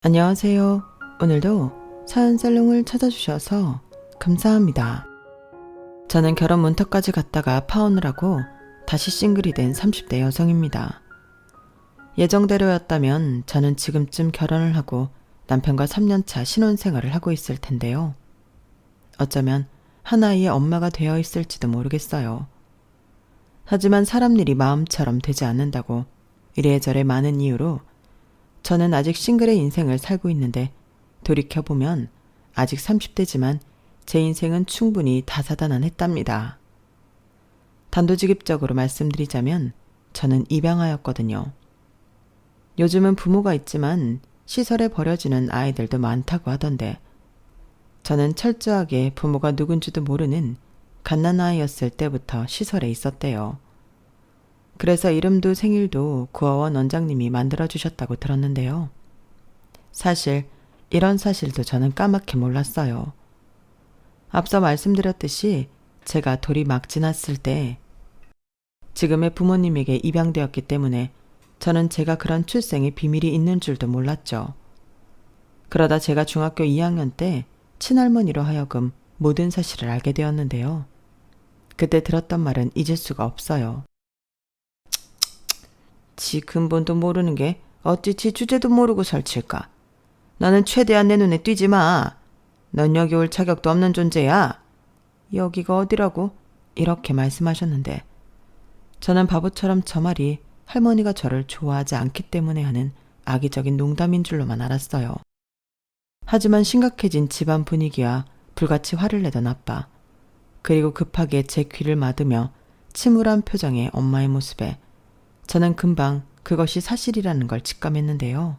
안녕하세요. 오늘도 사연살롱을 찾아주셔서 감사합니다. 저는 결혼 문턱까지 갔다가 파혼을 하고 다시 싱글이 된 30대 여성입니다. 예정대로였다면 저는 지금쯤 결혼을 하고 남편과 3년차 신혼생활을 하고 있을 텐데요. 어쩌면 한 아이의 엄마가 되어 있을지도 모르겠어요. 하지만 사람 일이 마음처럼 되지 않는다고 이래저래 많은 이유로 저는 아직 싱글의 인생을 살고 있는데 돌이켜보면 아직 30대지만 제 인생은 충분히 다사다난했답니다. 단도직입적으로 말씀드리자면 저는 입양아였거든요. 요즘은 부모가 있지만 시설에 버려지는 아이들도 많다고 하던데 저는 철저하게 부모가 누군지도 모르는 갓난아이였을 때부터 시설에 있었대요. 그래서 이름도 생일도 구하원 원장님이 만들어주셨다고 들었는데요. 사실 이런 사실도 저는 까맣게 몰랐어요. 앞서 말씀드렸듯이 제가 돌이 막 지났을 때 지금의 부모님에게 입양되었기 때문에 저는 제가 그런 출생의 비밀이 있는 줄도 몰랐죠. 그러다 제가 중학교 2학년 때 친할머니로 하여금 모든 사실을 알게 되었는데요. 그때 들었던 말은 잊을 수가 없어요. 지 근본도 모르는 게 어찌 지 주제도 모르고 설칠까. 너는 최대한 내 눈에 띄지 마. 넌 여기 올 자격도 없는 존재야. 여기가 어디라고? 이렇게 말씀하셨는데 저는 바보처럼 저 말이 할머니가 저를 좋아하지 않기 때문에 하는 악의적인 농담인 줄로만 알았어요. 하지만 심각해진 집안 분위기와 불같이 화를 내던 아빠, 그리고 급하게 제 귀를 막으며 침울한 표정의 엄마의 모습에 저는 금방 그것이 사실이라는 걸 직감했는데요.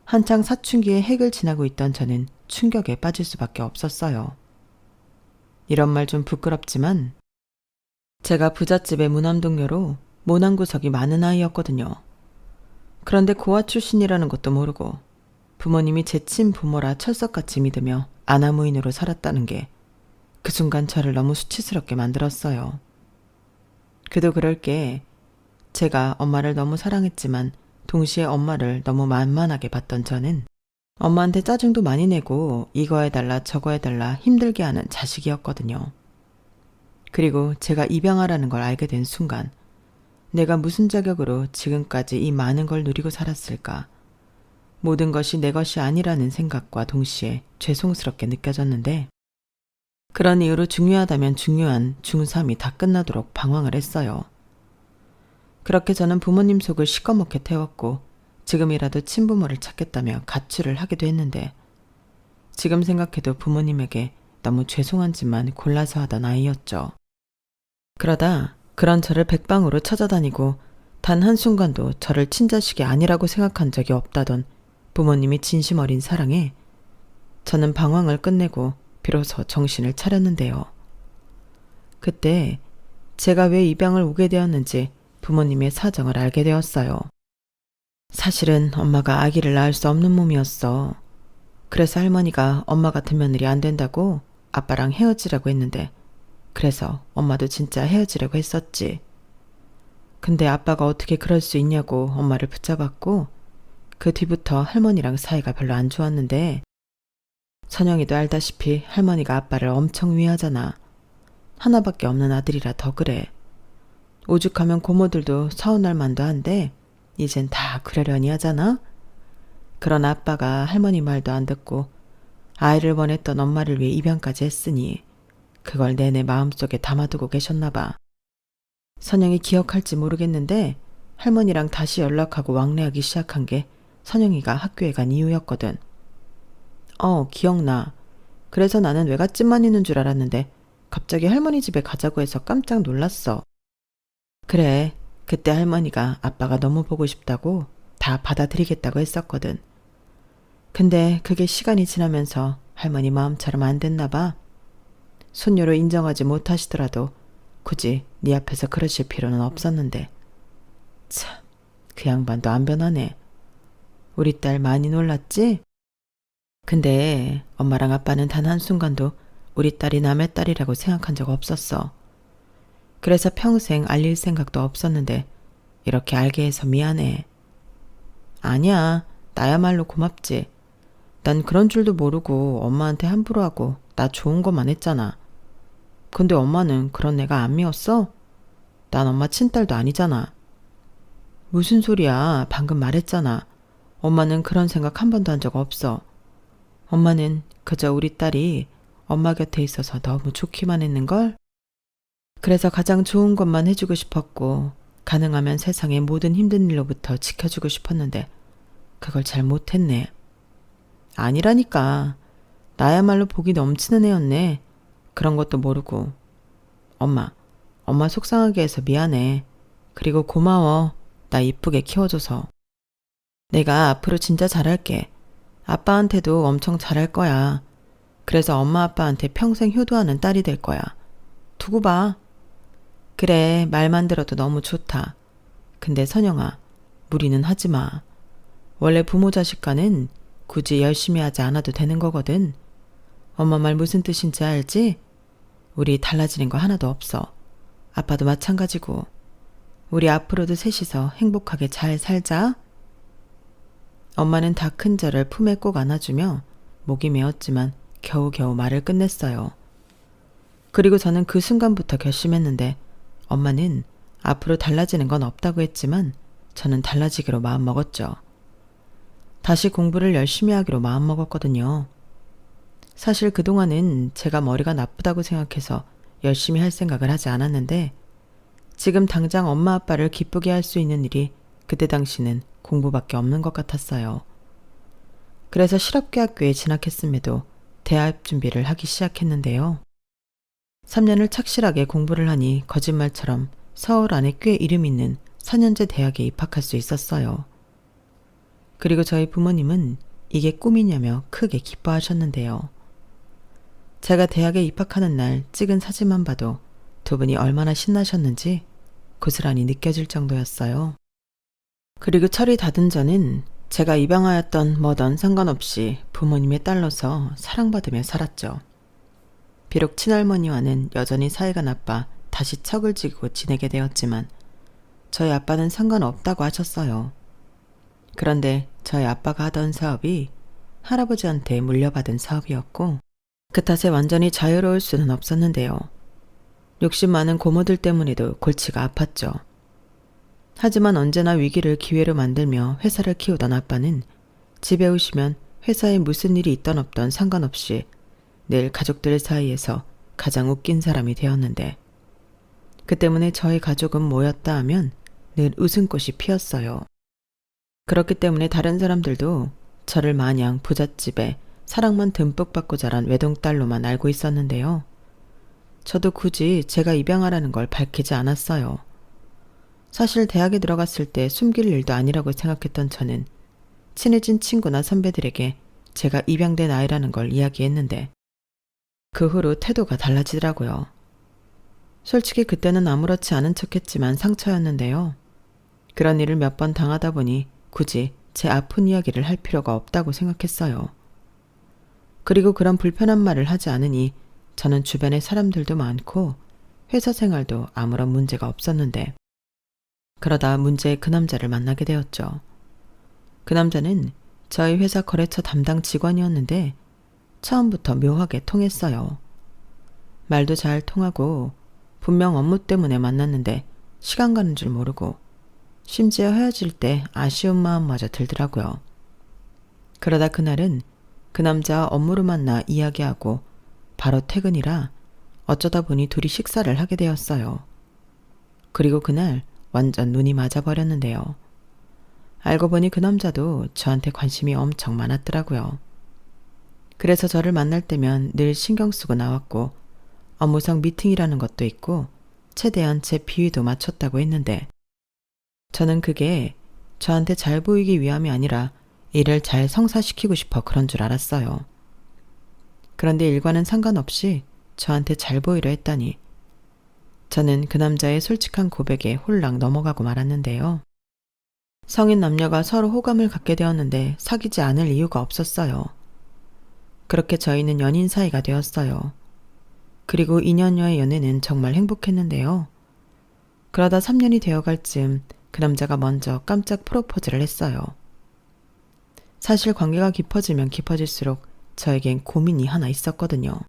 한창 사춘기의 핵을 지나고 있던 저는 충격에 빠질 수밖에 없었어요. 이런 말 좀 부끄럽지만 제가 부잣집의 무남동녀로 모난 구석이 많은 아이였거든요. 그런데 고아 출신이라는 것도 모르고 부모님이 제 친부모라 철석같이 믿으며 아나무인으로 살았다는 게 그 순간 저를 너무 수치스럽게 만들었어요. 그도 그럴 게 제가 엄마를 너무 사랑했지만 동시에 엄마를 너무 만만하게 봤던 저는 엄마한테 짜증도 많이 내고 이거 해달라 저거 해달라 힘들게 하는 자식이었거든요. 그리고 제가 입양아라는 걸 알게 된 순간 내가 무슨 자격으로 지금까지 이 많은 걸 누리고 살았을까. 모든 것이 내 것이 아니라는 생각과 동시에 죄송스럽게 느껴졌는데 그런 이유로 중요하다면 중요한 중3이 다 끝나도록 방황을 했어요. 그렇게 저는 부모님 속을 시꺼멓게 태웠고 지금이라도 친부모를 찾겠다며 가출을 하기도 했는데 지금 생각해도 부모님에게 너무 죄송한 짓만 골라서 하던 아이였죠. 그러다 그런 저를 백방으로 찾아다니고 단 한순간도 저를 친자식이 아니라고 생각한 적이 없다던 부모님의 진심 어린 사랑에 저는 방황을 끝내고 비로소 정신을 차렸는데요. 그때 제가 왜 입양을 오게 되었는지 부모님의 사정을 알게 되었어요. 사실은 엄마가 아기를 낳을 수 없는 몸이었어. 그래서 할머니가 엄마 같은 며느리 안 된다고 아빠랑 헤어지라고 했는데 그래서 엄마도 진짜 헤어지려고 했었지. 근데 아빠가 어떻게 그럴 수 있냐고 엄마를 붙잡았고 그 뒤부터 할머니랑 사이가 별로 안 좋았는데 선영이도 알다시피 할머니가 아빠를 엄청 위하잖아. 하나밖에 없는 아들이라 더 그래. 오죽하면 고모들도 서운할 만도 한데 이젠 다 그러려니 하잖아. 그런 아빠가 할머니 말도 안 듣고 아이를 원했던 엄마를 위해 입양까지 했으니 그걸 내내 마음속에 담아두고 계셨나 봐. 선영이 기억할지 모르겠는데 할머니랑 다시 연락하고 왕래하기 시작한 게 선영이가 학교에 간 이후였거든. 기억나. 그래서 나는 외갓집만 있는 줄 알았는데 갑자기 할머니 집에 가자고 해서 깜짝 놀랐어. 그래, 그때 할머니가 아빠가 너무 보고 싶다고 다 받아들이겠다고 했었거든. 근데 그게 시간이 지나면서 할머니 마음처럼 안 됐나 봐. 손녀로 인정하지 못하시더라도 굳이 네 앞에서 그러실 필요는 없었는데. 참, 그 양반도 안 변하네. 우리 딸 많이 놀랐지? 근데 엄마랑 아빠는 단 한순간도 우리 딸이 남의 딸이라고 생각한 적 없었어. 그래서 평생 알릴 생각도 없었는데 이렇게 알게 해서 미안해. 아니야. 나야말로 고맙지. 난 그런 줄도 모르고 엄마한테 함부로 하고 나 좋은 것만 했잖아. 근데 엄마는 그런 애가 안 미웠어? 난 엄마 친딸도 아니잖아. 무슨 소리야. 방금 말했잖아. 엄마는 그런 생각 한 번도 한 적 없어. 엄마는 그저 우리 딸이 엄마 곁에 있어서 너무 좋기만 했는걸? 그래서 가장 좋은 것만 해주고 싶었고 가능하면 세상의 모든 힘든 일로부터 지켜주고 싶었는데 그걸 잘 못했네. 아니라니까. 나야말로 복이 넘치는 애였네. 그런 것도 모르고. 엄마 속상하게 해서 미안해. 그리고 고마워. 나 이쁘게 키워줘서. 내가 앞으로 진짜 잘할게. 아빠한테도 엄청 잘할 거야. 그래서 엄마 아빠한테 평생 효도하는 딸이 될 거야. 두고 봐. 그래, 말만 들어도 너무 좋다. 근데 선영아, 무리는 하지 마. 원래 부모 자식 간은 굳이 열심히 하지 않아도 되는 거거든. 엄마 말 무슨 뜻인지 알지? 우리 달라지는 거 하나도 없어. 아빠도 마찬가지고. 우리 앞으로도 셋이서 행복하게 잘 살자. 엄마는 다 큰 저를 품에 꼭 안아주며 목이 메었지만 겨우겨우 말을 끝냈어요. 그리고 저는 그 순간부터 결심했는데 엄마는 앞으로 달라지는 건 없다고 했지만 저는 달라지기로 마음먹었죠. 다시 공부를 열심히 하기로 마음먹었거든요. 사실 그동안은 제가 머리가 나쁘다고 생각해서 열심히 할 생각을 하지 않았는데 지금 당장 엄마 아빠를 기쁘게 할 수 있는 일이 그때 당시는 공부밖에 없는 것 같았어요. 그래서 실업계학교에 진학했음에도 대학 준비를 하기 시작했는데요. 3년을 착실하게 공부를 하니 거짓말처럼 서울 안에 꽤 이름 있는 4년제 대학에 입학할 수 있었어요. 그리고 저희 부모님은 이게 꿈이냐며 크게 기뻐하셨는데요. 제가 대학에 입학하는 날 찍은 사진만 봐도 두 분이 얼마나 신나셨는지 고스란히 느껴질 정도였어요. 그리고 철이 닫은 저는 제가 입양하였던 뭐든 상관없이 부모님의 딸로서 사랑받으며 살았죠. 비록 친할머니와는 여전히 사이가 나빠 다시 척을 지고 지내게 되었지만 저희 아빠는 상관없다고 하셨어요. 그런데 저희 아빠가 하던 사업이 할아버지한테 물려받은 사업이었고 그 탓에 완전히 자유로울 수는 없었는데요. 욕심 많은 고모들 때문에도 골치가 아팠죠. 하지만 언제나 위기를 기회로 만들며 회사를 키우던 아빠는 집에 오시면 회사에 무슨 일이 있던 없던 상관없이 늘 가족들 사이에서 가장 웃긴 사람이 되었는데 그 때문에 저희 가족은 모였다 하면 늘 웃음꽃이 피었어요. 그렇기 때문에 다른 사람들도 저를 마냥 부잣집에 사랑만 듬뿍 받고 자란 외동딸로만 알고 있었는데요. 저도 굳이 제가 입양하라는 걸 밝히지 않았어요. 사실 대학에 들어갔을 때 숨길 일도 아니라고 생각했던 저는 친해진 친구나 선배들에게 제가 입양된 아이라는 걸 이야기했는데 그 후로 태도가 달라지더라고요. 솔직히 그때는 아무렇지 않은 척했지만 상처였는데요. 그런 일을 몇 번 당하다 보니 굳이 제 아픈 이야기를 할 필요가 없다고 생각했어요. 그리고 그런 불편한 말을 하지 않으니 저는 주변에 사람들도 많고 회사 생활도 아무런 문제가 없었는데 그러다 문제의 그 남자를 만나게 되었죠. 그 남자는 저희 회사 거래처 담당 직원이었는데 처음부터 묘하게 통했어요. 말도 잘 통하고 분명 업무 때문에 만났는데 시간 가는 줄 모르고 심지어 헤어질 때 아쉬운 마음마저 들더라고요. 그러다 그날은 그 남자 업무로 만나 이야기하고 바로 퇴근이라 어쩌다 보니 둘이 식사를 하게 되었어요. 그리고 그날 완전 눈이 맞아버렸는데요. 알고 보니 그 남자도 저한테 관심이 엄청 많았더라고요. 그래서 저를 만날 때면 늘 신경 쓰고 나왔고 업무상 미팅이라는 것도 있고 최대한 제 비위도 맞췄다고 했는데 저는 그게 저한테 잘 보이기 위함이 아니라 일을 잘 성사시키고 싶어 그런 줄 알았어요. 그런데 일과는 상관없이 저한테 잘 보이려 했다니 저는 그 남자의 솔직한 고백에 홀랑 넘어가고 말았는데요. 성인 남녀가 서로 호감을 갖게 되었는데 사귀지 않을 이유가 없었어요. 그렇게 저희는 연인 사이가 되었어요. 그리고 2년여의 연애는 정말 행복했는데요. 그러다 3년이 되어갈 즈음 그 남자가 먼저 깜짝 프로포즈를 했어요. 사실 관계가 깊어지면 깊어질수록 저에겐 고민이 하나 있었거든요.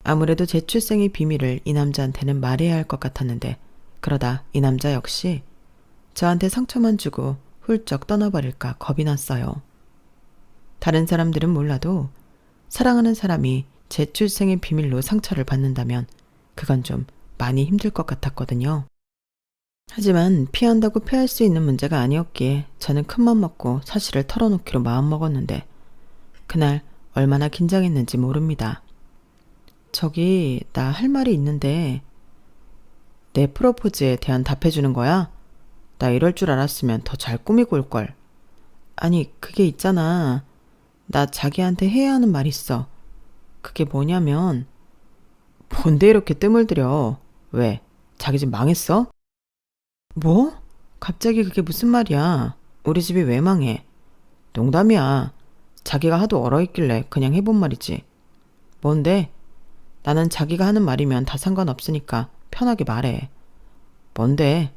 아무래도 제 출생의 비밀을 이 남자한테는 말해야 할 것 같았는데 그러다 이 남자 역시 저한테 상처만 주고 훌쩍 떠나버릴까 겁이 났어요. 다른 사람들은 몰라도 사랑하는 사람이 제 출생의 비밀로 상처를 받는다면 그건 좀 많이 힘들 것 같았거든요. 하지만 피한다고 피할 수 있는 문제가 아니었기에 저는 큰맘 먹고 사실을 털어놓기로 마음먹었는데 그날 얼마나 긴장했는지 모릅니다. 저기 나 할 말이 있는데 내 프로포즈에 대한 답해주는 거야? 나 이럴 줄 알았으면 더 잘 꾸미고 올걸. 아니 그게 있잖아. 나 자기한테 해야 하는 말 있어. 그게 뭐냐면 뭔데 이렇게 뜸을 들여. 왜? 자기 집 망했어? 뭐? 갑자기 그게 무슨 말이야. 우리 집이 왜 망해? 농담이야. 자기가 하도 얼어있길래 그냥 해본 말이지. 뭔데? 나는 자기가 하는 말이면 다 상관없으니까 편하게 말해. 뭔데?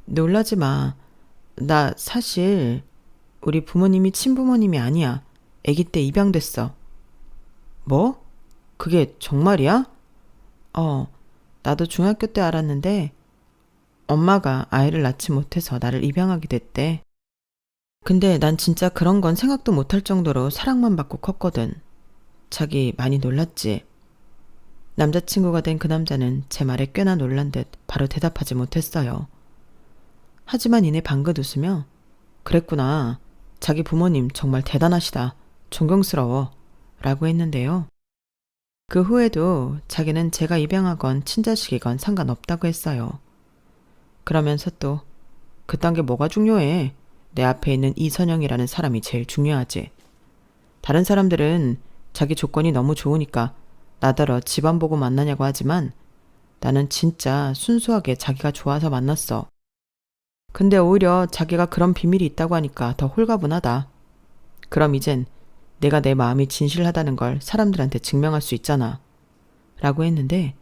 놀라지 마. 나 사실 우리 부모님이 친부모님이 아니야. 아기 때 입양됐어. 뭐? 그게 정말이야? 나도 중학교 때 알았는데 엄마가 아이를 낳지 못해서 나를 입양하게 됐대. 근데 난 진짜 그런 건 생각도 못할 정도로 사랑만 받고 컸거든. 자기 많이 놀랐지? 남자친구가 된 그 남자는 제 말에 꽤나 놀란 듯 바로 대답하지 못했어요. 하지만 이내 방긋 웃으며 그랬구나. 자기 부모님 정말 대단하시다. 존경스러워. 라고 했는데요. 그 후에도 자기는 제가 입양하건 친자식이건 상관없다고 했어요. 그러면서 또 그딴 게 뭐가 중요해. 내 앞에 있는 이선영이라는 사람이 제일 중요하지. 다른 사람들은 자기 조건이 너무 좋으니까 나더러 집안 보고 만나냐고 하지만 나는 진짜 순수하게 자기가 좋아서 만났어. 근데 오히려 자기가 그런 비밀이 있다고 하니까 더 홀가분하다. 그럼 이젠 내가 내 마음이 진실하다는 걸 사람들한테 증명할 수 있잖아. 라고 했는데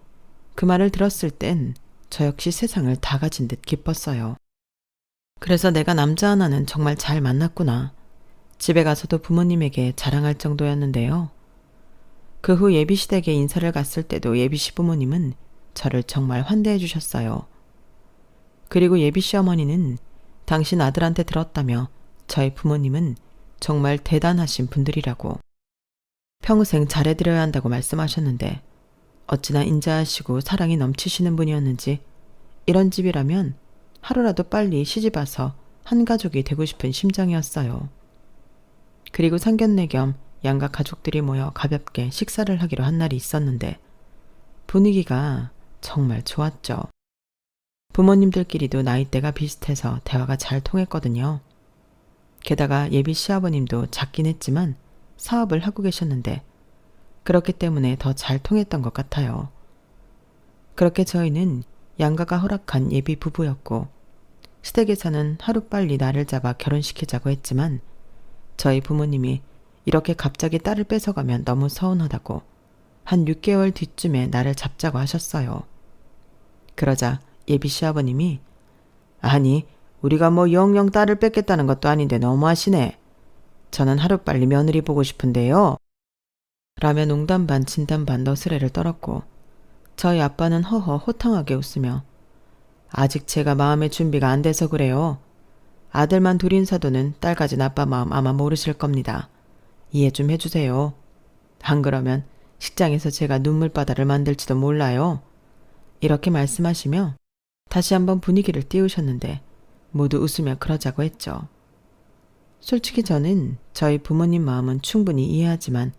그 말을 들었을 땐 저 역시 세상을 다 가진 듯 기뻤어요. 그래서 내가 남자 하나는 정말 잘 만났구나. 집에 가서도 부모님에게 자랑할 정도였는데요. 그 후 예비씨 댁에 인사를 갔을 때도 예비씨 부모님은 저를 정말 환대해 주셨어요. 그리고 예비씨 어머니는 당신 아들한테 들었다며 저희 부모님은 정말 대단하신 분들이라고 평생 잘해드려야 한다고 말씀하셨는데 어찌나 인자하시고 사랑이 넘치시는 분이었는지 이런 집이라면 하루라도 빨리 시집와서 한 가족이 되고 싶은 심정이었어요. 그리고 상견례 겸 양가 가족들이 모여 가볍게 식사를 하기로 한 날이 있었는데 분위기가 정말 좋았죠. 부모님들끼리도 나이대가 비슷해서 대화가 잘 통했거든요. 게다가 예비 시아버님도 작긴 했지만 사업을 하고 계셨는데 그렇기 때문에 더 잘 통했던 것 같아요. 그렇게 저희는 양가가 허락한 예비 부부였고 시댁에서는 하루빨리 날을 잡아 결혼시키자고 했지만 저희 부모님이 이렇게 갑자기 딸을 뺏어가면 너무 서운하다고 한 6개월 뒤쯤에 날을 잡자고 하셨어요. 그러자 예비 시아버님이 아니 우리가 뭐 영영 딸을 뺏겠다는 것도 아닌데 너무하시네. 저는 하루빨리 며느리 보고 싶은데요. 라며 농담 반 진담 반 너스레를 떨었고 저희 아빠는 허허 호탕하게 웃으며 아직 제가 마음의 준비가 안 돼서 그래요. 아들만 둘인 사도는 딸 가진 아빠 마음 아마 모르실 겁니다. 이해 좀 해주세요. 안 그러면 식장에서 제가 눈물바다를 만들지도 몰라요. 이렇게 말씀하시며 다시 한번 분위기를 띄우셨는데 모두 웃으며 그러자고 했죠. 솔직히 저는 저희 부모님 마음은 충분히 이해하지만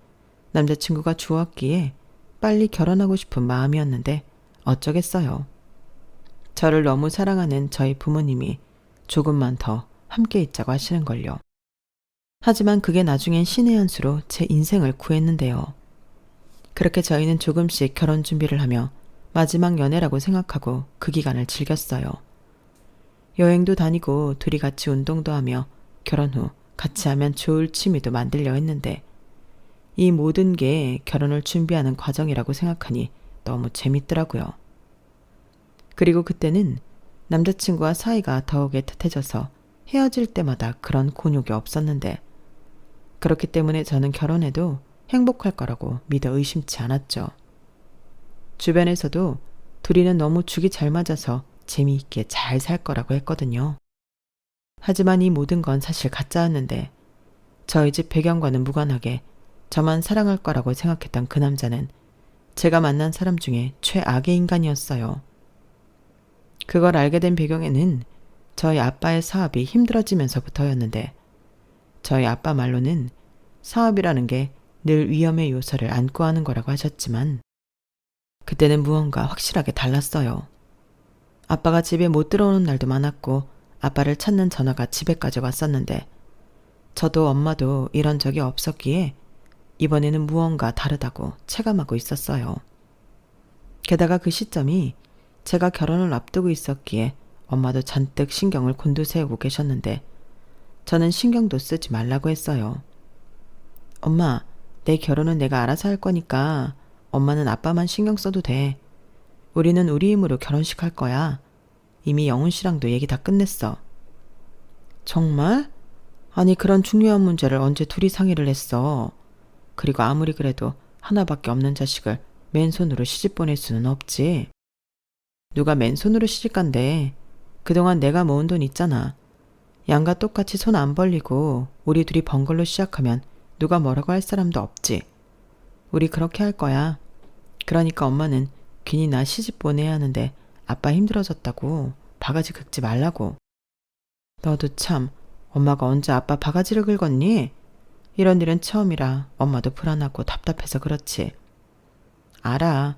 남자친구가 주었기에 빨리 결혼하고 싶은 마음이었는데 어쩌겠어요. 저를 너무 사랑하는 저희 부모님이 조금만 더 함께 있자고 하시는걸요. 하지만 그게 나중엔 신의 한 수로 제 인생을 구했는데요. 그렇게 저희는 조금씩 결혼 준비를 하며 마지막 연애라고 생각하고 그 기간을 즐겼어요. 여행도 다니고 둘이 같이 운동도 하며 결혼 후 같이 하면 좋을 취미도 만들려 했는데 이 모든 게 결혼을 준비하는 과정이라고 생각하니 너무 재밌더라고요. 그리고 그때는 남자친구와 사이가 더욱 애틋해져서 헤어질 때마다 그런 곤욕이 없었는데 그렇기 때문에 저는 결혼해도 행복할 거라고 믿어 의심치 않았죠. 주변에서도 둘이는 너무 죽이 잘 맞아서 재미있게 잘 살 거라고 했거든요. 하지만 이 모든 건 사실 가짜였는데 저희 집 배경과는 무관하게 저만 사랑할 거라고 생각했던 그 남자는 제가 만난 사람 중에 최악의 인간이었어요. 그걸 알게 된 배경에는 저희 아빠의 사업이 힘들어지면서부터였는데 저희 아빠 말로는 사업이라는 게 늘 위험의 요소를 안고 하는 거라고 하셨지만 그때는 무언가 확실하게 달랐어요. 아빠가 집에 못 들어오는 날도 많았고 아빠를 찾는 전화가 집에까지 왔었는데 저도 엄마도 이런 적이 없었기에 이번에는 무언가 다르다고 체감하고 있었어요. 게다가 그 시점이 제가 결혼을 앞두고 있었기에 엄마도 잔뜩 신경을 곤두세우고 계셨는데 저는 신경도 쓰지 말라고 했어요. 엄마, 내 결혼은 내가 알아서 할 거니까 엄마는 아빠만 신경 써도 돼. 우리는 우리 힘으로 결혼식 할 거야. 이미 영훈 씨랑도 얘기 다 끝냈어. 정말? 아니 그런 중요한 문제를 언제 둘이 상의를 했어. 그리고 아무리 그래도 하나밖에 없는 자식을 맨손으로 시집 보낼 수는 없지. 누가 맨손으로 시집 간대. 그동안 내가 모은 돈 있잖아. 양과 똑같이 손 안 벌리고 우리 둘이 번 걸로 시작하면 누가 뭐라고 할 사람도 없지. 우리 그렇게 할 거야. 그러니까 엄마는 괜히 나 시집 보내야 하는데 아빠 힘들어졌다고 바가지 긁지 말라고. 너도 참 엄마가 언제 아빠 바가지를 긁었니? 이런 일은 처음이라 엄마도 불안하고 답답해서 그렇지. 알아.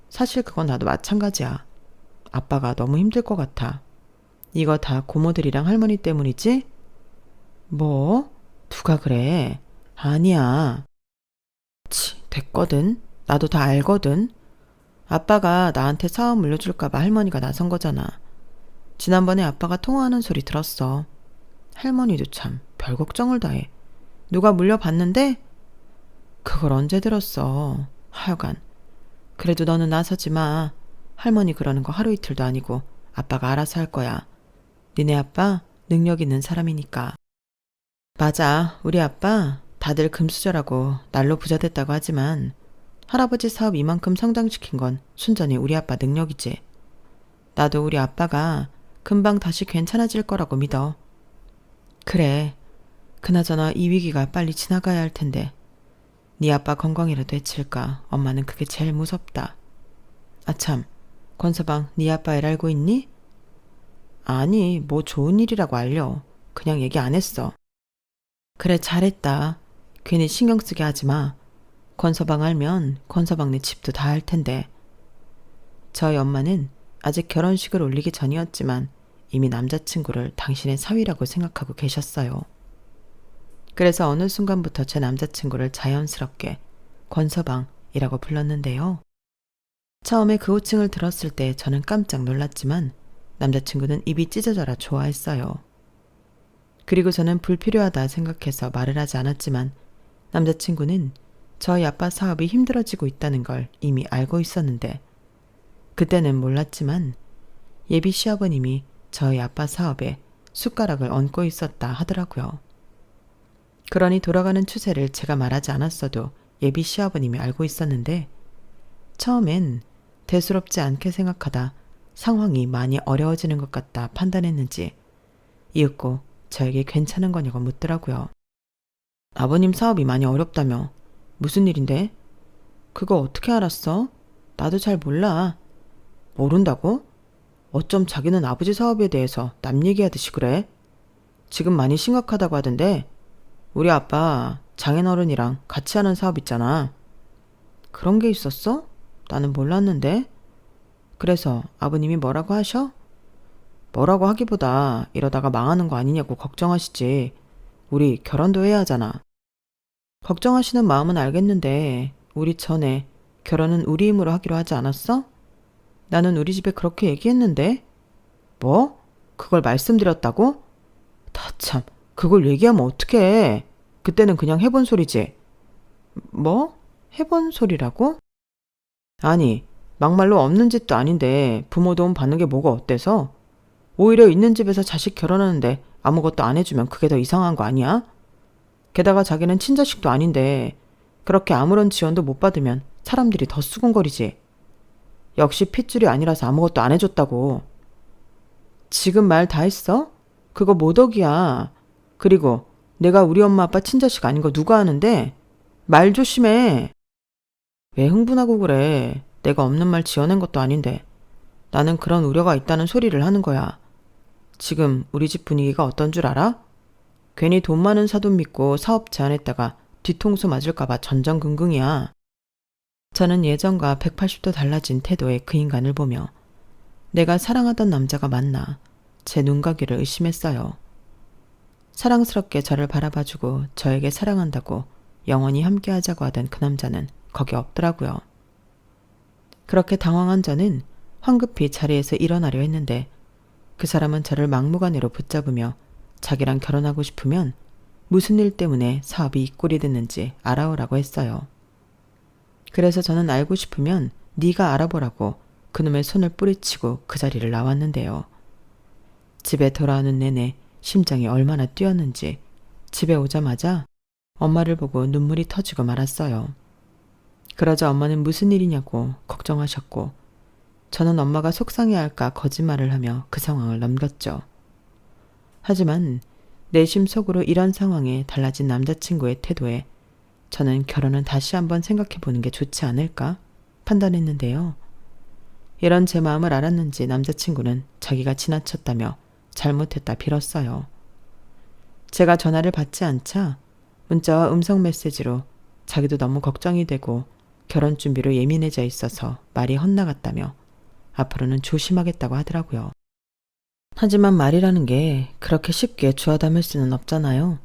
사실 그건 나도 마찬가지야. 아빠가 너무 힘들 것 같아. 이거 다 고모들이랑 할머니 때문이지? 뭐? 누가 그래? 아니야. 됐거든. 나도 다 알거든. 아빠가 나한테 사업 물려줄까봐 할머니가 나선 거잖아. 지난번에 아빠가 통화하는 소리 들었어. 할머니도 참 별 걱정을 다 해. 누가 물려받는데? 그걸 언제 들었어. 하여간. 그래도 너는 나서지 마. 할머니 그러는 거 하루 이틀도 아니고 아빠가 알아서 할 거야. 니네 아빠 능력 있는 사람이니까. 맞아. 우리 아빠 다들 금수저라고 날로 부자 됐다고 하지만 할아버지 사업 이만큼 성장시킨 건 순전히 우리 아빠 능력이지. 나도 우리 아빠가 금방 다시 괜찮아질 거라고 믿어. 그래. 그나저나 이 위기가 빨리 지나가야 할 텐데. 네 아빠 건강이라도 해칠까 엄마는 그게 제일 무섭다. 아참, 권서방 네 아빠 일 알고 있니? 아니, 뭐 좋은 일이라고 알려. 그냥 얘기 안 했어. 그래, 잘했다. 괜히 신경 쓰게 하지 마. 권서방 알면 권서방네 집도 다 할 텐데. 저희 엄마는 아직 결혼식을 올리기 전이었지만 이미 남자친구를 당신의 사위라고 생각하고 계셨어요. 그래서 어느 순간부터 제 남자친구를 자연스럽게 권서방이라고 불렀는데요. 처음에 그 호칭을 들었을 때 저는 깜짝 놀랐지만 남자친구는 입이 찢어져라 좋아했어요. 그리고 저는 불필요하다 생각해서 말을 하지 않았지만 남자친구는 저희 아빠 사업이 힘들어지고 있다는 걸 이미 알고 있었는데 그때는 몰랐지만 예비 시아버님이 저희 아빠 사업에 숟가락을 얹고 있었다 하더라고요. 그러니 돌아가는 추세를 제가 말하지 않았어도 예비 시아버님이 알고 있었는데 처음엔 대수롭지 않게 생각하다 상황이 많이 어려워지는 것 같다 판단했는지 이윽고 저에게 괜찮은 거냐고 묻더라고요. 아버님 사업이 많이 어렵다며. 무슨 일인데? 그거 어떻게 알았어? 나도 잘 몰라. 모른다고? 어쩜 자기는 아버지 사업에 대해서 남 얘기하듯이 그래? 지금 많이 심각하다고 하던데 우리 아빠 장인어른이랑 같이 하는 사업 있잖아. 그런 게 있었어? 나는 몰랐는데. 그래서 아버님이 뭐라고 하셔? 뭐라고 하기보다 이러다가 망하는 거 아니냐고 걱정하시지. 우리 결혼도 해야 하잖아. 걱정하시는 마음은 알겠는데 우리 전에 결혼은 우리 힘으로 하기로 하지 않았어? 나는 우리 집에 그렇게 얘기했는데. 뭐? 그걸 말씀드렸다고? 다 참, 그걸 얘기하면 어떡해. 그때는 그냥 해본 소리지. 뭐? 해본 소리라고? 아니, 막말로 없는 집도 아닌데 부모 도움 받는 게 뭐가 어때서? 오히려 있는 집에서 자식 결혼하는데 아무것도 안 해주면 그게 더 이상한 거 아니야? 게다가 자기는 친자식도 아닌데 그렇게 아무런 지원도 못 받으면 사람들이 더 수군거리지. 역시 핏줄이 아니라서 아무것도 안 해줬다고. 지금 말 다 했어? 그거 모독이야. 그리고 내가 우리 엄마 아빠 친자식 아닌 거 누가 아는데? 말 조심해. 왜 흥분하고 그래? 내가 없는 말 지어낸 것도 아닌데. 나는 그런 우려가 있다는 소리를 하는 거야. 지금 우리 집 분위기가 어떤 줄 알아? 괜히 돈 많은 사돈 믿고 사업 제안했다가 뒤통수 맞을까봐 전전긍긍이야. 저는 예전과 180도 달라진 태도의 그 인간을 보며 내가 사랑하던 남자가 맞나 제 눈과 귀를 의심했어요. 사랑스럽게 저를 바라봐주고 저에게 사랑한다고 영원히 함께하자고 하던 그 남자는 거기 없더라고요. 그렇게 당황한 저는 황급히 자리에서 일어나려 했는데 그 사람은 저를 막무가내로 붙잡으며 자기랑 결혼하고 싶으면 무슨 일 때문에 사업이 이 꼴이 됐는지 알아오라고 했어요. 그래서 저는 알고 싶으면 네가 알아보라고 그놈의 손을 뿌리치고 그 자리를 나왔는데요. 집에 돌아오는 내내 심장이 얼마나 뛰었는지 집에 오자마자 엄마를 보고 눈물이 터지고 말았어요. 그러자 엄마는 무슨 일이냐고 걱정하셨고 저는 엄마가 속상해할까 거짓말을 하며 그 상황을 넘겼죠. 하지만 내심 속으로 이런 상황에 달라진 남자친구의 태도에 저는 결혼은 다시 한번 생각해보는 게 좋지 않을까 판단했는데요. 이런 제 마음을 알았는지 남자친구는 자기가 지나쳤다며 잘못했다 빌었어요. 제가 전화를 받지 않자 문자와 음성 메시지로 자기도 너무 걱정이 되고 결혼 준비로 예민해져 있어서 말이 헛나갔다며 앞으로는 조심하겠다고 하더라고요. 하지만 말이라는 게 그렇게 쉽게 주워 담을 수는 없잖아요.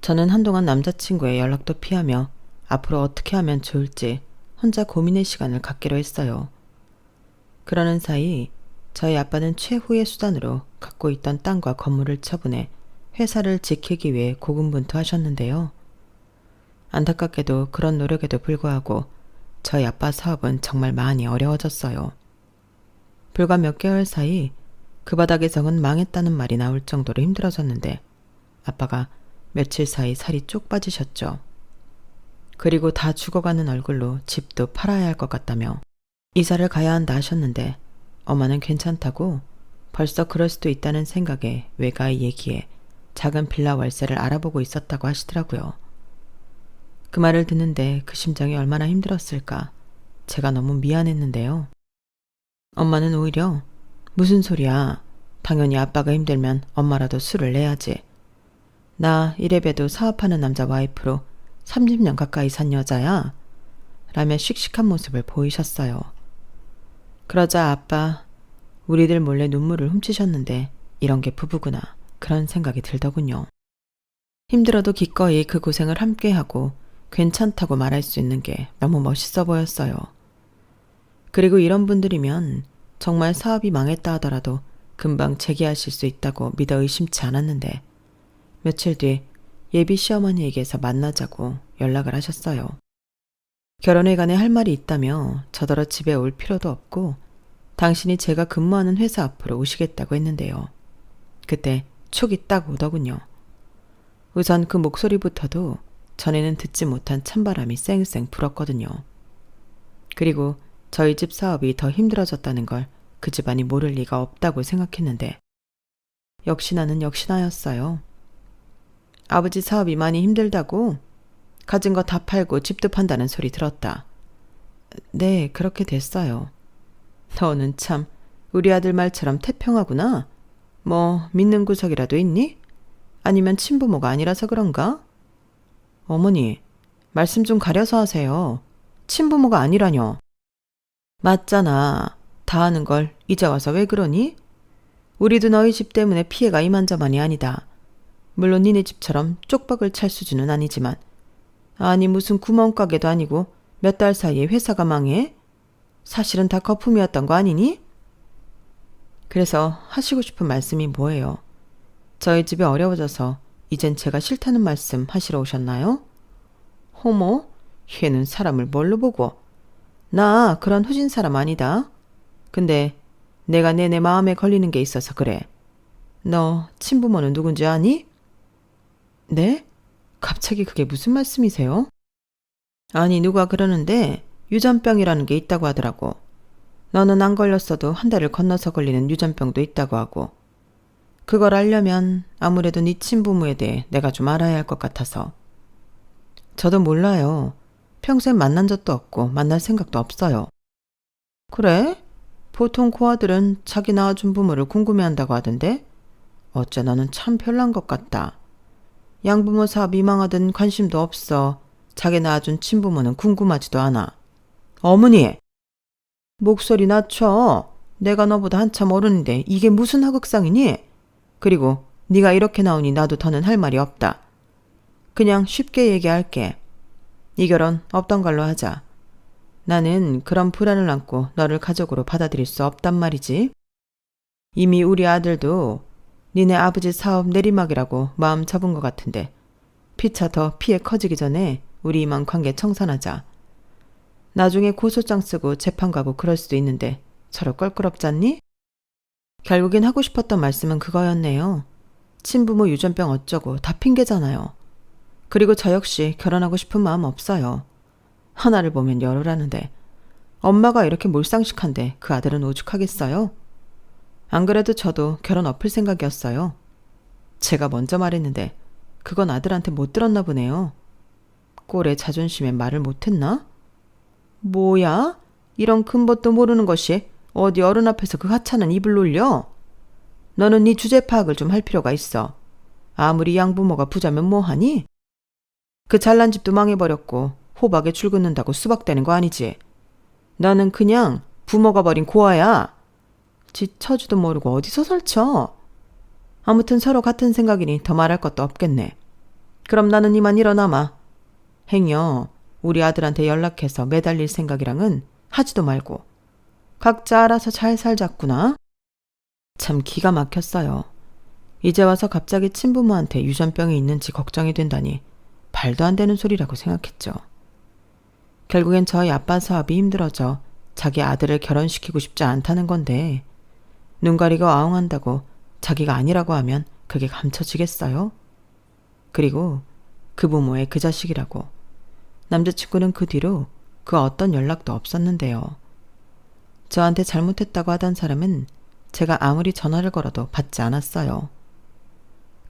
저는 한동안 남자친구의 연락도 피하며 앞으로 어떻게 하면 좋을지 혼자 고민의 시간을 갖기로 했어요. 그러는 사이 저희 아빠는 최후의 수단으로 갖고 있던 땅과 건물을 처분해 회사를 지키기 위해 고군분투하셨는데요. 안타깝게도 그런 노력에도 불구하고 저희 아빠 사업은 정말 많이 어려워졌어요. 불과 몇 개월 사이 그 바닥에서는 망했다는 말이 나올 정도로 힘들어졌는데 아빠가 며칠 사이 살이 쪽 빠지셨죠. 그리고 다 죽어가는 얼굴로 집도 팔아야 할 것 같다며 이사를 가야 한다 하셨는데 엄마는 괜찮다고 벌써 그럴 수도 있다는 생각에 외가의 얘기에 작은 빌라 월세를 알아보고 있었다고 하시더라고요. 그 말을 듣는데 그 심정이 얼마나 힘들었을까 제가 너무 미안했는데요. 엄마는 오히려 무슨 소리야. 당연히 아빠가 힘들면 엄마라도 술을 내야지. 나 이래봬도 사업하는 남자 와이프로 30년 가까이 산 여자야. 라며 씩씩한 모습을 보이셨어요. 그러자 아빠 우리들 몰래 눈물을 훔치셨는데 이런 게 부부구나 그런 생각이 들더군요. 힘들어도 기꺼이 그 고생을 함께하고 괜찮다고 말할 수 있는 게 너무 멋있어 보였어요. 그리고 이런 분들이면 정말 사업이 망했다 하더라도 금방 재기하실 수 있다고 믿어 의심치 않았는데 며칠 뒤 예비 시어머니에게서 만나자고 연락을 하셨어요. 결혼에 관해 할 말이 있다며 저더러 집에 올 필요도 없고 당신이 제가 근무하는 회사 앞으로 오시겠다고 했는데요. 그때 촉이 딱 오더군요. 우선 그 목소리부터도 전에는 듣지 못한 찬바람이 쌩쌩 불었거든요. 그리고 저희 집 사업이 더 힘들어졌다는 걸 그 집안이 모를 리가 없다고 생각했는데 역시나는 역시나였어요. 아버지 사업이 많이 힘들다고? 가진 거 다 팔고 집도 판다는 소리 들었다. 네, 그렇게 됐어요. 너는 참 우리 아들 말처럼 태평하구나. 뭐 믿는 구석이라도 있니? 아니면 친부모가 아니라서 그런가? 어머니, 말씀 좀 가려서 하세요. 친부모가 아니라뇨. 맞잖아. 다 아는 걸 이제 와서 왜 그러니? 우리도 너희 집 때문에 피해가 이만저만이 아니다. 물론 니네 집처럼 쪽박을 찰 수준은 아니지만 아니 무슨 구멍가게도 아니고 몇 달 사이에 회사가 망해? 사실은 다 거품이었던 거 아니니? 그래서 하시고 싶은 말씀이 뭐예요? 저희 집이 어려워져서 이젠 제가 싫다는 말씀 하시러 오셨나요? 호모? 얘는 사람을 뭘로 보고? 나 그런 후진 사람 아니다. 근데 내가 내내 마음에 걸리는 게 있어서 그래. 너 친부모는 누군지 아니? 네? 갑자기 그게 무슨 말씀이세요? 아니, 누가 그러는데 유전병이라는 게 있다고 하더라고. 너는 안 걸렸어도 한 달을 건너서 걸리는 유전병도 있다고 하고. 그걸 알려면 아무래도 네 친부모에 대해 내가 좀 알아야 할 것 같아서. 저도 몰라요. 평생 만난 적도 없고 만날 생각도 없어요. 그래? 보통 고아들은 자기 낳아준 부모를 궁금해한다고 하던데 어째 너는 참 별난 것 같다. 양부모 사업 미망하든 관심도 없어. 자기 낳아준 친부모는 궁금하지도 않아. 어머니! 목소리 낮춰. 내가 너보다 한참 어른인데 이게 무슨 하극상이니? 그리고 네가 이렇게 나오니 나도 더는 할 말이 없다. 그냥 쉽게 얘기할게. 이 결혼 없던 걸로 하자. 나는 그런 불안을 안고 너를 가족으로 받아들일 수 없단 말이지. 이미 우리 아들도 니네 아버지 사업 내리막이라고 마음 접은 것 같은데 피차 더 피해 커지기 전에 우리 이만 관계 청산하자. 나중에 고소장 쓰고 재판 가고 그럴 수도 있는데 서로 껄끄럽잖니? 결국엔 하고 싶었던 말씀은 그거였네요. 친부모 유전병 어쩌고 다 핑계잖아요. 그리고 저 역시 결혼하고 싶은 마음 없어요. 하나를 보면 열어라는데 엄마가 이렇게 몰상식한데 그 아들은 오죽하겠어요? 안 그래도 저도 결혼 엎을 생각이었어요. 제가 먼저 말했는데 그건 아들한테 못 들었나 보네요. 꼴에 자존심에 말을 못했나? 뭐야? 이런 근본도 모르는 것이 어디 어른 앞에서 그 하찮은 입을 놀려? 너는 네 주제 파악을 좀 할 필요가 있어. 아무리 양부모가 부자면 뭐하니? 그 잘난 집도 망해버렸고 호박에 줄 긋는다고 수박되는 거 아니지? 나는 그냥 부모가 버린 고아야. 지 처지도 모르고 어디서 설쳐? 아무튼 서로 같은 생각이니 더 말할 것도 없겠네. 그럼 나는 이만 일어나마. 행여 우리 아들한테 연락해서 매달릴 생각이랑은 하지도 말고 각자 알아서 잘 살자꾸나. 참 기가 막혔어요. 이제 와서 갑자기 친부모한테 유전병이 있는지 걱정이 된다니 말도 안 되는 소리라고 생각했죠. 결국엔 저희 아빠 사업이 힘들어져 자기 아들을 결혼시키고 싶지 않다는 건데 눈 가리고 아웅한다고 자기가 아니라고 하면 그게 감춰지겠어요? 그리고 그 부모의 그 자식이라고. 남자친구는 그 뒤로 그 어떤 연락도 없었는데요. 저한테 잘못했다고 하던 사람은 제가 아무리 전화를 걸어도 받지 않았어요.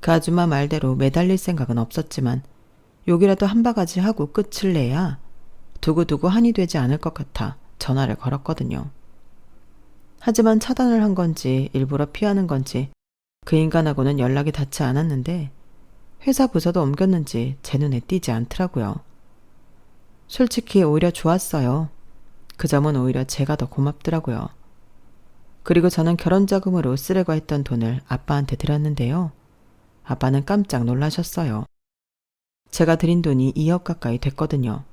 그 아줌마 말대로 매달릴 생각은 없었지만 욕이라도 한 바가지 하고 끝을 내야 두고두고 한이 되지 않을 것 같아 전화를 걸었거든요. 하지만 차단을 한 건지 일부러 피하는 건지 그 인간하고는 연락이 닿지 않았는데 회사 부서도 옮겼는지 제 눈에 띄지 않더라고요. 솔직히 오히려 좋았어요. 그 점은 오히려 제가 더 고맙더라고요. 그리고 저는 결혼자금으로 쓰려고 했던 돈을 아빠한테 드렸는데요. 아빠는 깜짝 놀라셨어요. 제가 드린 돈이 2억 가까이 됐거든요.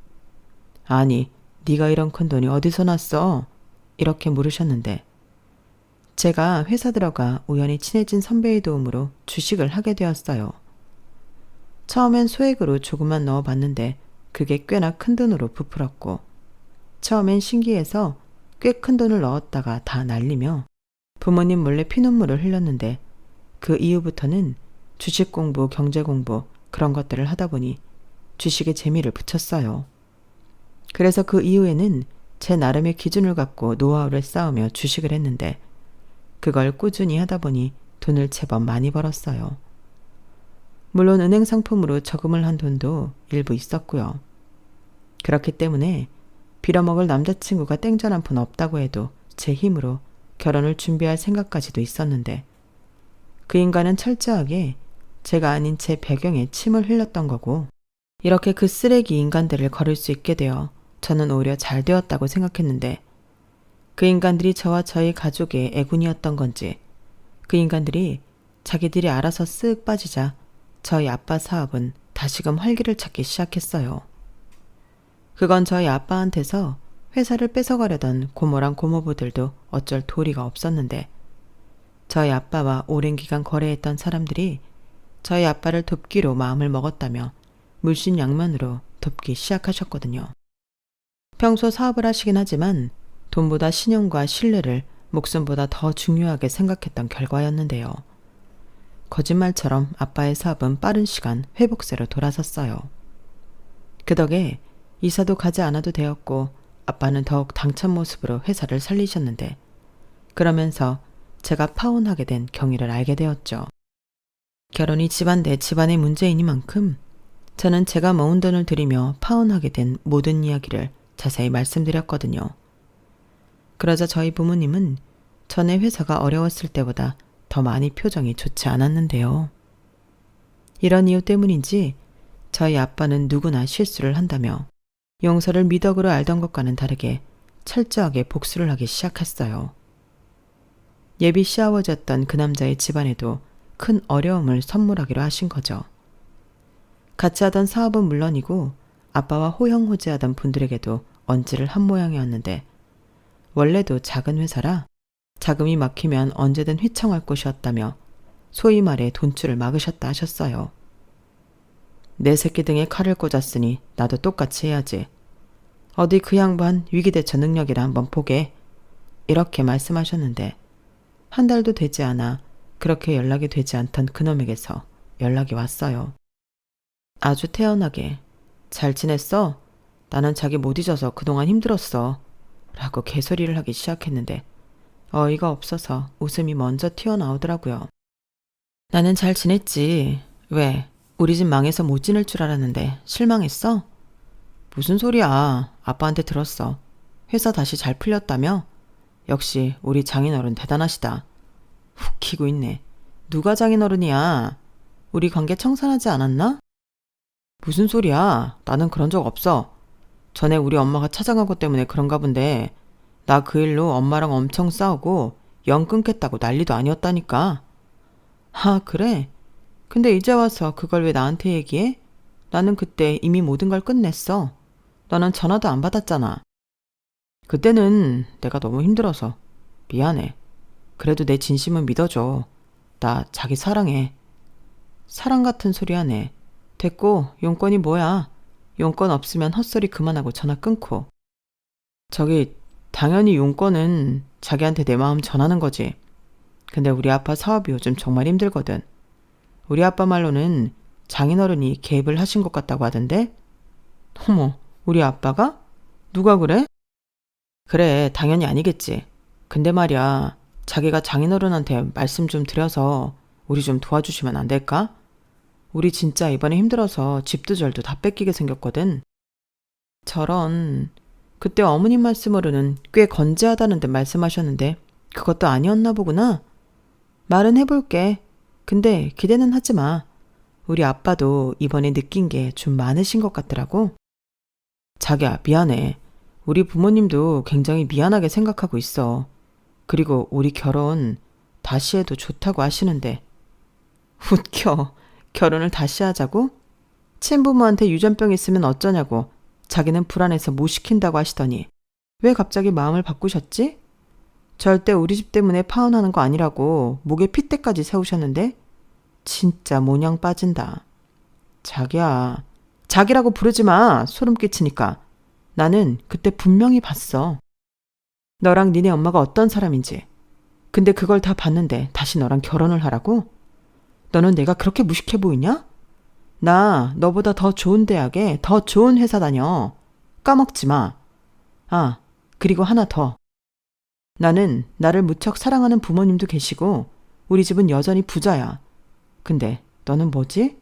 아니, 네가 이런 큰 돈이 어디서 났어? 이렇게 물으셨는데 제가 회사 들어가 우연히 친해진 선배의 도움으로 주식을 하게 되었어요. 처음엔 소액으로 조금만 넣어봤는데 그게 꽤나 큰 돈으로 부풀었고 처음엔 신기해서 꽤 큰 돈을 넣었다가 다 날리며 부모님 몰래 피눈물을 흘렸는데 그 이후부터는 주식 공부, 경제 공부 그런 것들을 하다 보니 주식에 재미를 붙였어요. 그래서 그 이후에는 제 나름의 기준을 갖고 노하우를 쌓으며 주식을 했는데 그걸 꾸준히 하다 보니 돈을 제법 많이 벌었어요. 물론 은행 상품으로 저금을 한 돈도 일부 있었고요. 그렇기 때문에 빌어먹을 남자친구가 땡전 한 푼 없다고 해도 제 힘으로 결혼을 준비할 생각까지도 있었는데 그 인간은 철저하게 제가 아닌 제 배경에 침을 흘렸던 거고 이렇게 그 쓰레기 인간들을 거를 수 있게 되어 저는 오히려 잘 되었다고 생각했는데 그 인간들이 저와 저희 가족의 애군이었던 건지 그 인간들이 자기들이 알아서 쓱 빠지자 저희 아빠 사업은 다시금 활기를 찾기 시작했어요. 그건 저희 아빠한테서 회사를 뺏어가려던 고모랑 고모부들도 어쩔 도리가 없었는데 저희 아빠와 오랜 기간 거래했던 사람들이 저희 아빠를 돕기로 마음을 먹었다며 물신양면으로 돕기 시작하셨거든요. 평소 사업을 하시긴 하지만 돈보다 신용과 신뢰를 목숨보다 더 중요하게 생각했던 결과였는데요. 거짓말처럼 아빠의 사업은 빠른 시간 회복세로 돌아섰어요. 그 덕에 이사도 가지 않아도 되었고 아빠는 더욱 당찬 모습으로 회사를 살리셨는데 그러면서 제가 파혼하게 된 경위를 알게 되었죠. 결혼이 집안 내 집안의 문제이니만큼 저는 제가 모은 돈을 들이며 파혼하게 된 모든 이야기를 자세히 말씀드렸거든요. 그러자 저희 부모님은 전에 회사가 어려웠을 때보다 더 많이 표정이 좋지 않았는데요. 이런 이유 때문인지 저희 아빠는 누구나 실수를 한다며 용서를 미덕으로 알던 것과는 다르게 철저하게 복수를 하기 시작했어요. 예비 시아버지였던 그 남자의 집안에도 큰 어려움을 선물하기로 하신 거죠. 같이 하던 사업은 물론이고 아빠와 호영호재하던 분들에게도 언지를 한 모양이었는데 원래도 작은 회사라 자금이 막히면 언제든 휘청할 곳이었다며 소위 말해 돈줄을 막으셨다 하셨어요. 내 새끼 등에 칼을 꽂았으니 나도 똑같이 해야지. 어디 그 양반 위기대처 능력이라 한번 보게. 이렇게 말씀하셨는데 한 달도 되지 않아 그렇게 연락이 되지 않던 그놈에게서 연락이 왔어요. 아주 태연하게 잘 지냈어? 나는 자기 못 잊어서 그동안 힘들었어. 라고 개소리를 하기 시작했는데 어이가 없어서 웃음이 먼저 튀어나오더라고요. 나는 잘 지냈지. 왜? 우리 집 망해서 못 지낼 줄 알았는데 실망했어? 무슨 소리야. 아빠한테 들었어. 회사 다시 잘 풀렸다며? 역시 우리 장인어른 대단하시다. 웃기고 있네. 누가 장인어른이야? 우리 관계 청산하지 않았나? 무슨 소리야. 나는 그런 적 없어. 전에 우리 엄마가 찾아간 것 때문에 그런가 본데 나 그 일로 엄마랑 엄청 싸우고 연 끊겠다고 난리도 아니었다니까. 아, 그래? 근데 이제 와서 그걸 왜 나한테 얘기해? 나는 그때 이미 모든 걸 끝냈어. 너는 전화도 안 받았잖아. 그때는 내가 너무 힘들어서 미안해. 그래도 내 진심은 믿어줘. 나 자기 사랑해. 사랑 같은 소리 하네. 됐고 용건이 뭐야? 용건 없으면 헛소리 그만하고 전화 끊고. 저기 당연히 용건은 자기한테 내 마음 전하는 거지. 근데 우리 아빠 사업이 요즘 정말 힘들거든. 우리 아빠 말로는 장인어른이 개입을 하신 것 같다고 하던데? 어머, 우리 아빠가? 누가 그래? 그래, 당연히 아니겠지. 근데 말이야, 자기가 장인어른한테 말씀 좀 드려서 우리 좀 도와주시면 안 될까? 우리 진짜 이번에 힘들어서 집도 절도 다 뺏기게 생겼거든. 저런, 그때 어머님 말씀으로는 꽤 건재하다는 데 말씀하셨는데 그것도 아니었나 보구나. 말은 해볼게. 근데 기대는 하지 마. 우리 아빠도 이번에 느낀 게 좀 많으신 것 같더라고. 자기야, 미안해. 우리 부모님도 굉장히 미안하게 생각하고 있어. 그리고 우리 결혼 다시 해도 좋다고 하시는데. 웃겨. 결혼을 다시 하자고? 친부모한테 유전병 있으면 어쩌냐고 자기는 불안해서 못 시킨다고 하시더니 왜 갑자기 마음을 바꾸셨지? 절대 우리 집 때문에 파혼하는 거 아니라고 목에 핏대까지 세우셨는데 진짜 모냥 빠진다. 자기야, 자기라고 부르지 마. 소름 끼치니까. 나는 그때 분명히 봤어. 너랑 니네 엄마가 어떤 사람인지. 근데 그걸 다 봤는데 다시 너랑 결혼을 하라고? 너는 내가 그렇게 무식해 보이냐? 나 너보다 더 좋은 대학에 더 좋은 회사 다녀. 까먹지 마. 아, 그리고 하나 더. 나는 나를 무척 사랑하는 부모님도 계시고 우리 집은 여전히 부자야. 근데 너는 뭐지?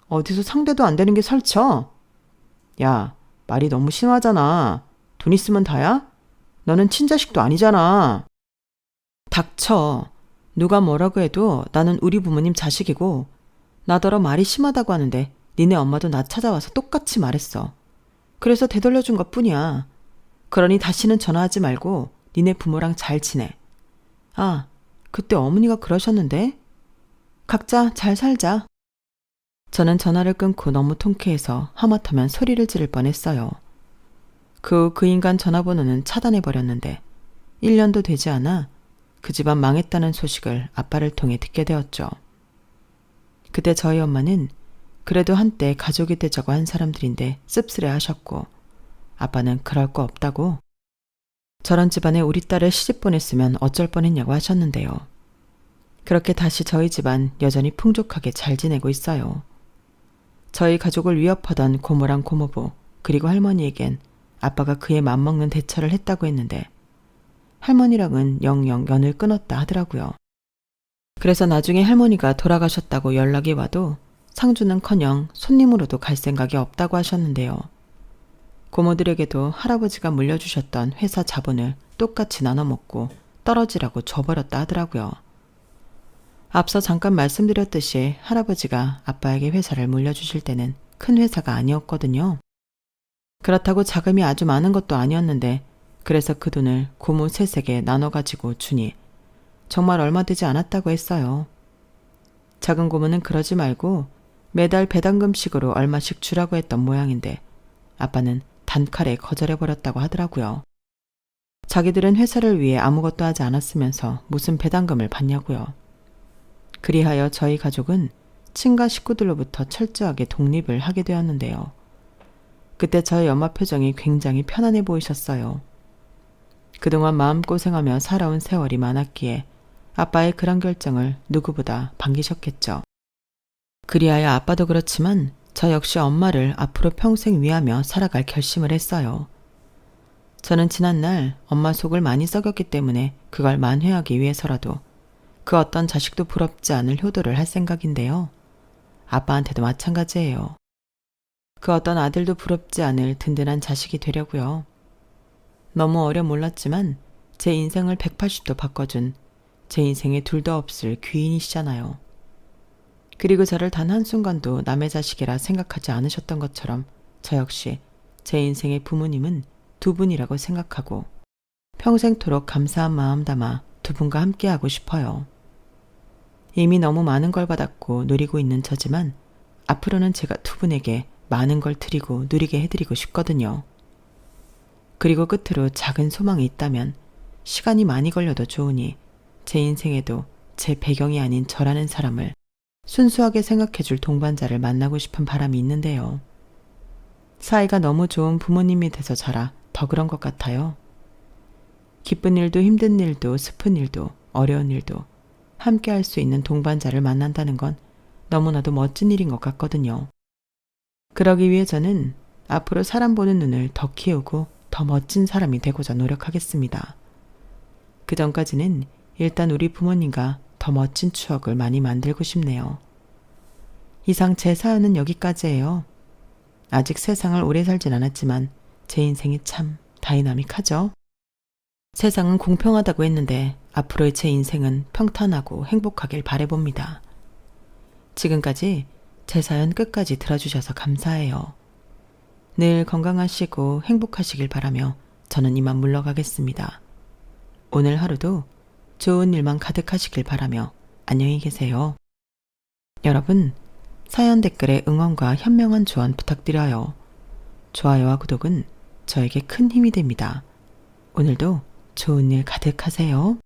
어디서 상대도 안 되는 게 설쳐? 야, 말이 너무 심하잖아. 돈 있으면 다야? 너는 친자식도 아니잖아. 닥쳐. 누가 뭐라고 해도 나는 우리 부모님 자식이고 나더러 말이 심하다고 하는데 니네 엄마도 나 찾아와서 똑같이 말했어. 그래서 되돌려준 것뿐이야. 그러니 다시는 전화하지 말고 니네 부모랑 잘 지내. 아, 그때 어머니가 그러셨는데? 각자 잘 살자. 저는 전화를 끊고 너무 통쾌해서 하마터면 소리를 지를 뻔했어요. 그 인간 전화번호는 차단해버렸는데 1년도 되지 않아 그 집안 망했다는 소식을 아빠를 통해 듣게 되었죠. 그때 저희 엄마는 그래도 한때 가족이 되자고 한 사람들인데 씁쓸해 하셨고 아빠는 그럴 거 없다고 저런 집안에 우리 딸을 시집 보냈으면 어쩔 뻔했냐고 하셨는데요. 그렇게 다시 저희 집안 여전히 풍족하게 잘 지내고 있어요. 저희 가족을 위협하던 고모랑 고모부 그리고 할머니에겐 아빠가 그에 맞먹는 대처를 했다고 했는데 할머니랑은 영영 연을 끊었다 하더라고요. 그래서 나중에 할머니가 돌아가셨다고 연락이 와도 상주는커녕 손님으로도 갈 생각이 없다고 하셨는데요. 고모들에게도 할아버지가 물려주셨던 회사 자본을 똑같이 나눠먹고 떨어지라고 줘버렸다 하더라고요. 앞서 잠깐 말씀드렸듯이 할아버지가 아빠에게 회사를 물려주실 때는 큰 회사가 아니었거든요. 그렇다고 자금이 아주 많은 것도 아니었는데 그래서 그 돈을 고모 셋에게 나눠가지고 주니 정말 얼마 되지 않았다고 했어요. 작은 고모는 그러지 말고 매달 배당금식으로 얼마씩 주라고 했던 모양인데 아빠는 단칼에 거절해버렸다고 하더라고요. 자기들은 회사를 위해 아무것도 하지 않았으면서 무슨 배당금을 받냐고요. 그리하여 저희 가족은 친가 식구들로부터 철저하게 독립을 하게 되었는데요. 그때 저의 엄마 표정이 굉장히 편안해 보이셨어요. 그동안 마음고생하며 살아온 세월이 많았기에 아빠의 그런 결정을 누구보다 반기셨겠죠. 그리하여 아빠도 그렇지만 저 역시 엄마를 앞으로 평생 위하며 살아갈 결심을 했어요. 저는 지난날 엄마 속을 많이 썩였기 때문에 그걸 만회하기 위해서라도 그 어떤 자식도 부럽지 않을 효도를 할 생각인데요. 아빠한테도 마찬가지예요. 그 어떤 아들도 부럽지 않을 든든한 자식이 되려고요. 너무 어려 몰랐지만 제 인생을 180도 바꿔준 제 인생에 둘도 없을 귀인이시잖아요. 그리고 저를 단 한순간도 남의 자식이라 생각하지 않으셨던 것처럼 저 역시 제 인생의 부모님은 두 분이라고 생각하고 평생토록 감사한 마음 담아 두 분과 함께하고 싶어요. 이미 너무 많은 걸 받았고 누리고 있는 저지만 앞으로는 제가 두 분에게 많은 걸 드리고 누리게 해드리고 싶거든요. 그리고 끝으로 작은 소망이 있다면 시간이 많이 걸려도 좋으니 제 인생에도 제 배경이 아닌 저라는 사람을 순수하게 생각해줄 동반자를 만나고 싶은 바람이 있는데요. 사이가 너무 좋은 부모님이 돼서 자라 더 그런 것 같아요. 기쁜 일도 힘든 일도 슬픈 일도 어려운 일도 함께 할 수 있는 동반자를 만난다는 건 너무나도 멋진 일인 것 같거든요. 그러기 위해 저는 앞으로 사람 보는 눈을 더 키우고 더 멋진 사람이 되고자 노력하겠습니다. 그 전까지는 일단 우리 부모님과 더 멋진 추억을 많이 만들고 싶네요. 이상 제 사연은 여기까지예요. 아직 세상을 오래 살진 않았지만 제 인생이 참 다이나믹하죠. 세상은 공평하다고 했는데 앞으로의 제 인생은 평탄하고 행복하길 바라봅니다. 지금까지 제 사연 끝까지 들어주셔서 감사해요. 늘 건강하시고 행복하시길 바라며 저는 이만 물러가겠습니다. 오늘 하루도 좋은 일만 가득하시길 바라며 안녕히 계세요. 여러분, 사연 댓글에 응원과 현명한 조언 부탁드려요. 좋아요와 구독은 저에게 큰 힘이 됩니다. 오늘도 좋은 일 가득하세요.